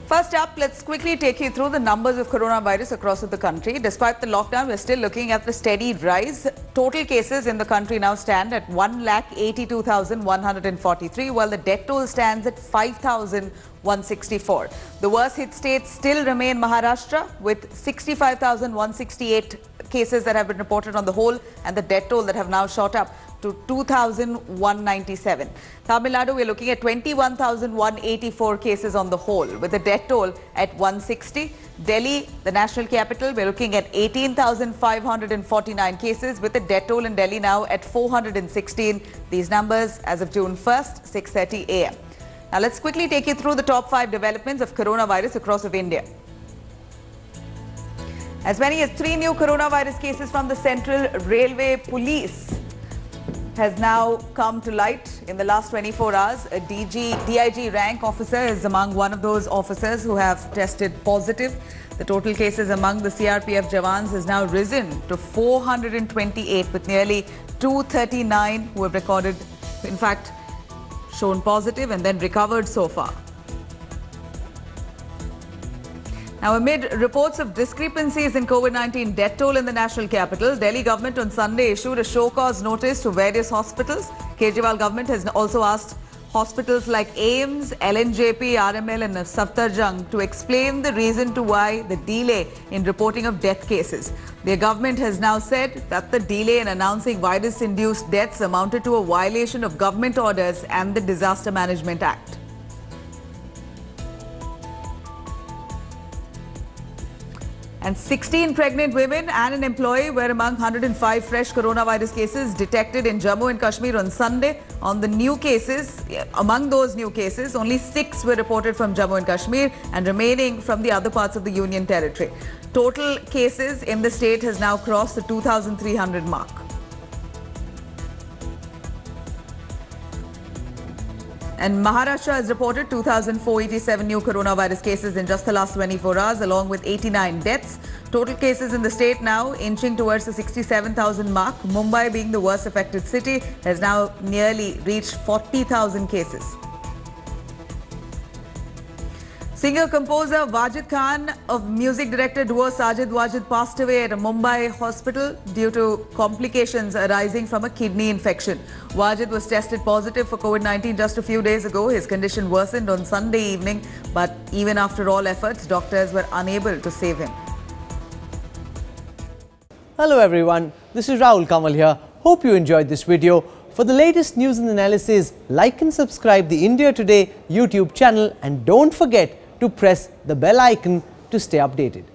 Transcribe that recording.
First up, let's quickly take you through the numbers of coronavirus across the country. Despite the lockdown, we're still looking at the steady rise. Total cases in the country now stand at 1,82,143, while the death toll stands at 5,164. The worst hit states still remain Maharashtra, with 65,168 cases that have been reported on the whole, and the death toll that have now shot up to 2,197. Tamil Nadu, we're looking at 21,184 cases on the whole, with the death toll at 160. Delhi, the national capital, we're looking at 18,549 cases, with the death toll in Delhi now at 416. These numbers as of June 1st, 6:30 a.m. Now let's quickly take you through the top 5 developments of coronavirus across of India. As many as 3 new coronavirus cases from the Central Railway Police has now come to light in the last 24 hours. A DIG rank officer is among one of those officers who have tested positive. The total cases among the CRPF Jawans has now risen to 428, with nearly 239 who have recorded, in fact, shown positive and then recovered so far. Now, amid reports of discrepancies in COVID-19 death toll in the national capital, Delhi government on Sunday issued a show-cause notice to various hospitals. Kejriwal government has also asked hospitals like AIIMS, LNJP, RML and Safdarjung to explain the reason to why the delay in reporting of death cases. The government has now said that the delay in announcing virus-induced deaths amounted to a violation of government orders and the Disaster Management Act. And 16 pregnant women and an employee were among 105 fresh coronavirus cases detected in Jammu and Kashmir on Sunday. On the new cases, among those new cases, only 6 were reported from Jammu and Kashmir and remaining from the other parts of the Union Territory. Total cases in the state has now crossed the 2,300 mark. And Maharashtra has reported 2,487 new coronavirus cases in just the last 24 hours, along with 89 deaths. Total cases in the state now inching towards the 67,000 mark. Mumbai, being the worst affected city, has now nearly reached 40,000 cases. Singer-composer Wajid Khan of music director duo Sajid Wajid passed away at a Mumbai hospital due to complications arising from a kidney infection. Wajid was tested positive for COVID-19 just a few days ago. His condition worsened on Sunday evening, but even after all efforts, doctors were unable to save him. Hello everyone, this is Rahul Kamal here. Hope you enjoyed this video. For the latest news and analysis, like and subscribe the India Today YouTube channel, and don't forget to press the bell icon to stay updated.